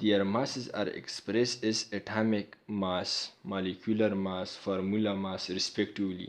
their masses are expressed as atomic mass, molecular mass, formula mass respectively.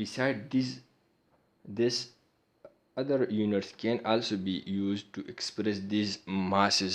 beside this other units can also be used to express these masses,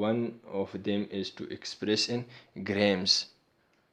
one of them is to express in grams.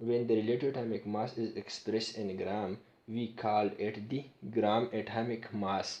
When the relative atomic mass is expressed in gram, we call it the gram atomic mass.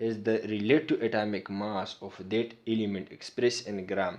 is the relative atomic mass of that element expressed in gram.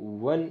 1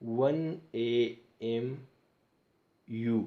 1 AMU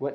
1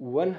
1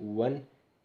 1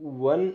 1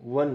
1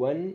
1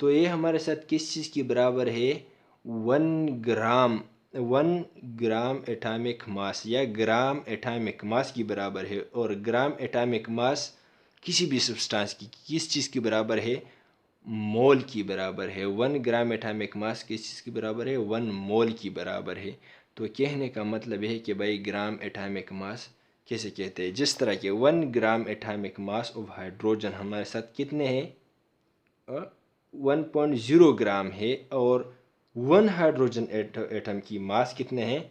تو یہ ہمارے ساتھ کس چیز کی برابر ہے؟ 1 gram atomic ماس یا گرام ایٹامک ماس کی برابر ہے. اور گرام ایٹامک ماس کسی بھی سبسٹانس کی کس چیز کی برابر ہے؟ مول کی برابر ہے. 1 گرام ایٹامک ماس کس چیز کی برابر ہے؟ 1 مول کی برابر ہے. تو کہنے کا مطلب ہے کہ بھائی گرام ایٹامک ماس کیسے کہتے ہیں؟ جس طرح کہ 1 gram atomic mass of hydrogen ہمارے ساتھ کتنے ہیں؟ 1.0 گرام ہے. اور 1 ہائیڈروجن ایٹم کی ماس کتنے ہیں؟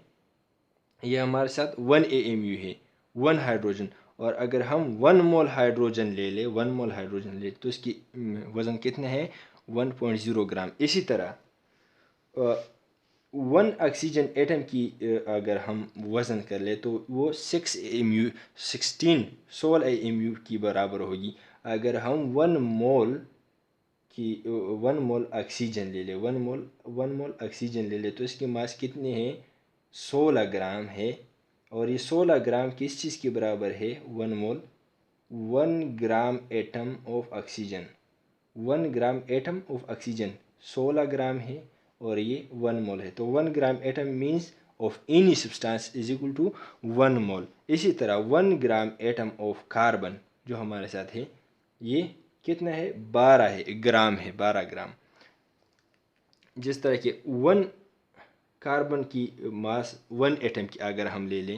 یہ ہمارے ساتھ 1 AMU ہے. 1 ہائیڈروجن. اور اگر ہم 1 مول ہائیڈروجن لے لیں تو اس کی وزن کتنے ہے؟ 1.0 گرام. اسی طرح 1 آکسیجن ایٹم کی اگر ہم وزن کر لیں تو وہ 16 AMU کی برابر ہوگی. اگر ہم 1 مول آکسیجن لے لیں 1 مول آکسیجن لے لیں تو اس کی ماس کتنی ہے؟ 16 گرام ہے. اور یہ 16 گرام کس چیز کی برابر ہے؟ 1 mole 1 gram atom of oxygen 1 gram atom of oxygen 16 gram ہے. اور یہ 1 مول ہے. تو 1 gram atom means of any substance is equal to 1 mole. اسی طرح 1 گرام ایٹم آف کاربن جو ہمارے ساتھ ہے یہ کتنا ہے؟ 12 گرام. جس طرح کہ 1 کاربن کی ماس 1 ایٹم کی اگر ہم لے لیں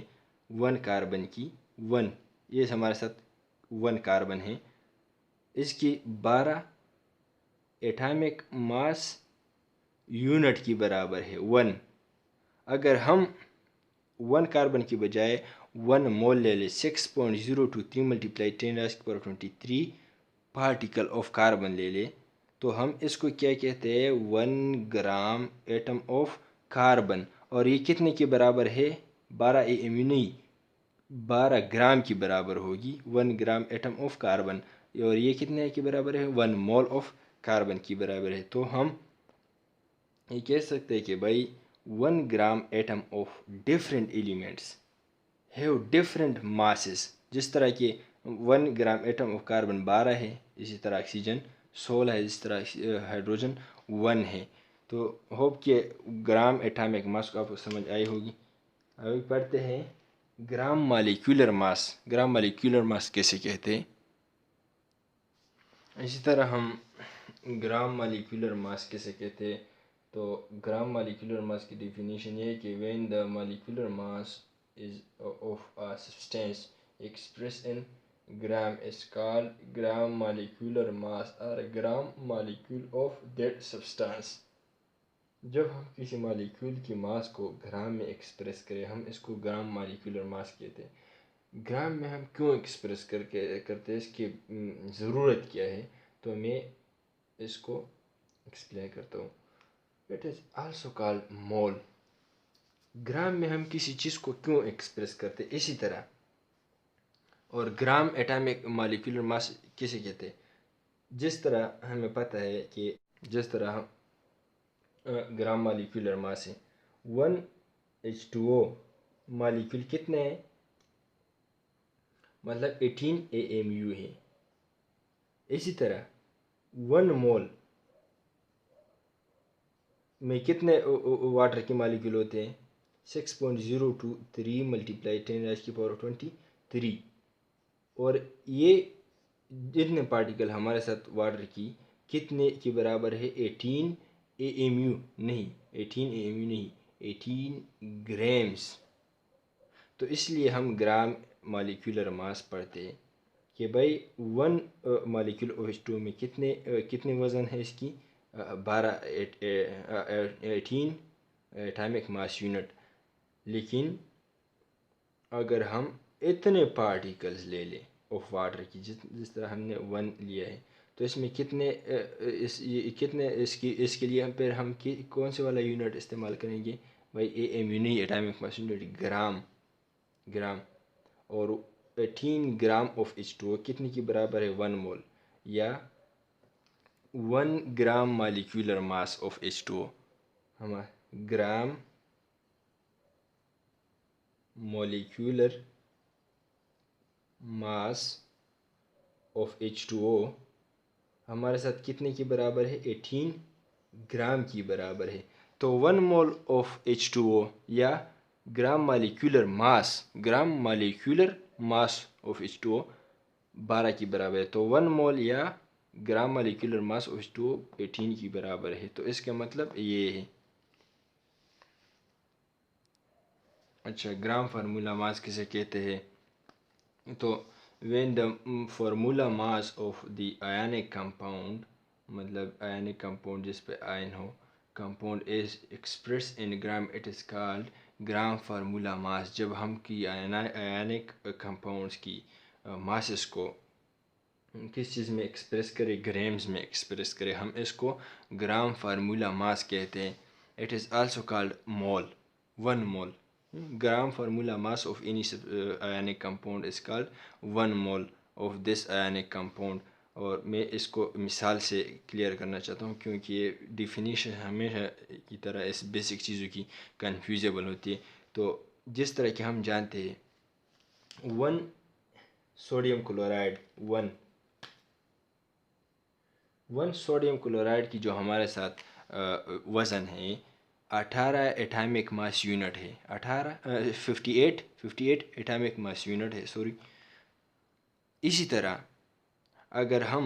1 کاربن کی 1 یہ ہمارے ساتھ 1 کاربن ہے. اس کی 12 ایٹامک ماس یونٹ کی برابر ہے 1. اگر ہم 1 کاربن کی بجائے 1 مول لے لیں 6.023 ملٹیپلائی 10⁻23 پارٹیکل آف کاربن لے لیں تو ہم اس کو کیا کہتے ہیں؟ 1 گرام ایٹم آف کاربن. اور یہ کتنے کی برابر ہے؟ 12 AMU نہیں 12 گرام کی برابر ہوگی. 1 گرام ایٹم آف کاربن. اور یہ کتنے کی برابر ہے؟ 1 مول آف کاربن کی برابر ہے. تو ہم یہ کہہ سکتے ہیں کہ بھائی 1 gram atom of different elements have different masses. جس طرح کہ 1 گرام ایٹم آف کاربن 12 ہے، اسی طرح آکسیجن 16 ہے، اسی طرح ہائیڈروجن 1 ہے. تو ہوپ کہ گرام ایٹامک ماس کو آپ کو سمجھ آئی ہوگی. ابھی پڑھتے ہیں گرام مالیکولر ماس. گرام مالیکولر ماس کیسے کہتے ہیں؟ اسی طرح ہم گرام مالیکولر ماس کیسے کہتے ہیں؟ تو گرام مالیکولر ماس کی ڈیفینیشن یہ ہے کہ when the molecular mass is of a substance expressed in gram is called gram molecular mass or gram molecule of that substance. جب ہم کسی مالیکول کی ماس کو گرام میں ایکسپریس کریں ہم اس کو گرام مالیکولر ماس کہتے ہیں. گرام میں ہم کیوں ایکسپریس کرتے ہیں؟ اس کی ضرورت کیا ہے؟ تو میں اس کو ایکسپلین کرتا ہوں. It is also called mole. Gram میں ہم کسی چیز کو کیوں ایکسپریس کرتے ہیں اسی طرح. اور گرام ایٹامک مالیکولر ماس کسے کہتے ہیں؟ جس طرح ہمیں پتہ ہے کہ جس طرح ہم گرام مالیکولر ماس ہے 1H2O مالیکول کتنے ہیں؟ مطلب 18 AMU ہے. اسی طرح 1 مول میں کتنے واٹر کے مالیکول ہوتے ہیں؟ 6.023 ملٹیپلائی 10⁻23. اور یہ جتنے پارٹیکل ہمارے ساتھ واٹر کی کتنے کی برابر ہے؟ 18 AMU نہیں 18 گرامز. تو اس لیے ہم گرام مالیکولر ماس پڑھتے ہیں کہ بھائی 1 مالیکول OH2 میں کتنے وزن ہے اس کی؟ 18 ایٹامک ماس یونٹ. لیکن اگر ہم اتنے پارٹیکلز لے لیں آف واٹر کی جس طرح ہم نے 1 لیا ہے تو اس میں کتنے اس کے لیے ہم کون سے والا یونٹ استعمال کریں گے؟ بھائی AMU نہیں ایٹامک ماس یونٹ گرام. اور 18 گرام آف H2O کتنے کی برابر ہے؟ 1 مول یا 1 gram molecular mass of H2O. Gram molecular mass of H2O ہمارے ساتھ کتنے کی برابر ہے؟ 18 گرام کی برابر ہے. تو 1 مول آف H2O یا gram molecular mass of H2O 12 کی برابر ہے. تو 1 مول یا gram molecular mass of H2O 18 کی برابر ہے. تو اس کا مطلب یہ ہے. اچھا، گرام فارمولا ماس کسے کہتے ہیں؟ تو when the formula mass of the ionic compound، مطلب ionic compound جس پہ آئن ہو، compound is expressed in gram it is called gram formula mass. جب ہم کی ionic compounds کی masses کو کس چیز میں ایکسپریس کرے؟ گرامز میں ایکسپریس کرے، ہم اس کو گرام فارمولا ماس کہتے ہیں. اٹ از آلسو کالڈ مول. 1 مول gram formula mass of any ionic compound is called 1 mole of this ionic compound. اور میں اس کو مثال سے کلیئر کرنا چاہتا ہوں کیونکہ یہ ڈیفینیشن ہمیشہ کی طرح اس بیسک چیزوں کی کنفیوزیبل ہوتی ہے. تو جس طرح کہ ہم جانتے ہیں 1 سوڈیم کلورائڈ 1 سوڈیم کلورائڈ کی جو ہمارے ساتھ وزن ہے 18 ایٹامک ماس یونٹ ہے. 58 ایٹامک ماس یونٹ ہے، سوری. اسی طرح اگر ہم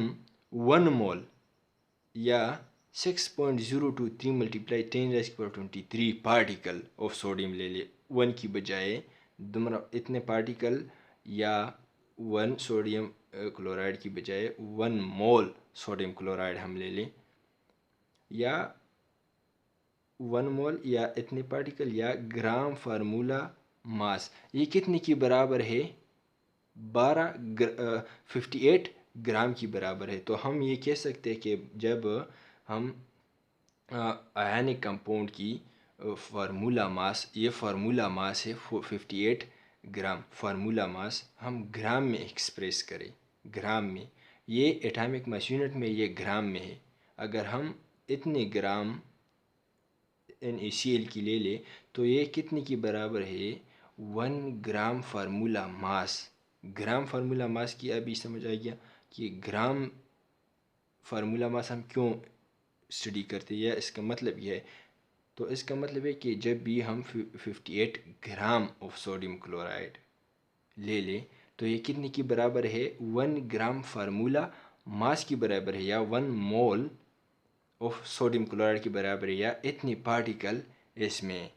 1 مول یا 6.023 ملٹیپلائی 10⁻23 پارٹیکل آف سوڈیم لے لے 1 کی بجائے اتنے پارٹیکل، یا 1 سوڈیم کلورائڈ کی بجائے 1 مول سوڈیم کلورائڈ ہم لے لیں، یا 1 مول یا اتنے پارٹیکل یا گرام فارمولا ماس، یہ کتنے کی برابر ہے؟ 58 گرام کی برابر ہے. تو ہم یہ کہہ سکتے ہیں کہ جب ہم آیونک کمپاؤنڈ کی فارمولا ماس، یہ فارمولا ماس ہے 58 گرام، فارمولا ماس ہم گرام میں ایکسپریس کریں، گرام میں. یہ ایٹامک ماس یونٹ میں، یہ گرام میں ہے. اگر ہم اتنے گرام NaCl کی لے لے تو یہ کتنے کی برابر ہے؟ 1 گرام فارمولا ماس. گرام فارمولا ماس کی ابھی سمجھ آ گیا کہ گرام فارمولا ماس ہم کیوں اسٹڈی کرتے ہیں، یا اس کا مطلب یہ ہے. تو اس کا مطلب ہے کہ جب بھی ہم 58 گرام آف سوڈیم کلورائڈ لے لیں تو یہ کتنے کی برابر ہے؟ 1 گرام فارمولا ماس کی برابر ہے، یا 1 مول آف سوڈیم کلورائڈ کی برابر ہے، یا اتنی پارٹیکل اس میں.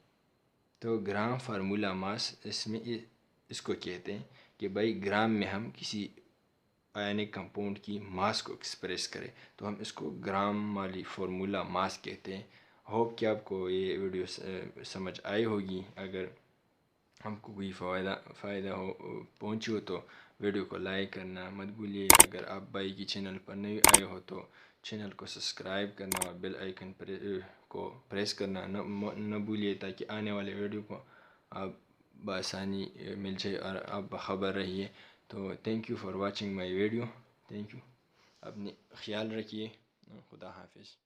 تو گرام فارمولا ماس اس کو کہتے ہیں کہ بھائی گرام میں ہم کسی آیونک کمپاؤنڈ کی ماس کو ایکسپریس کریں تو ہم اس کو گرام والی فارمولا ماس کہتے ہیں. ہوپ کہ آپ کو یہ ویڈیو سمجھ آئی ہوگی. اگر ہم کو کوئی فائدہ پہنچی ہو تو ویڈیو کو لائک کرنا مت بھولیے. اگر آپ بھائی کی چینل پر نئے آئے ہو تو چینل کو سبسکرائب کرنا اور بیل آئیکن کو پریس کرنا نہ بھولیے، تاکہ آنے والے ویڈیو کو آپ بآسانی مل جائے اور آپ باخبر رہیے. تو thank you for watching my video. Thank you. اپنے خیال رکھیے. خدا حافظ.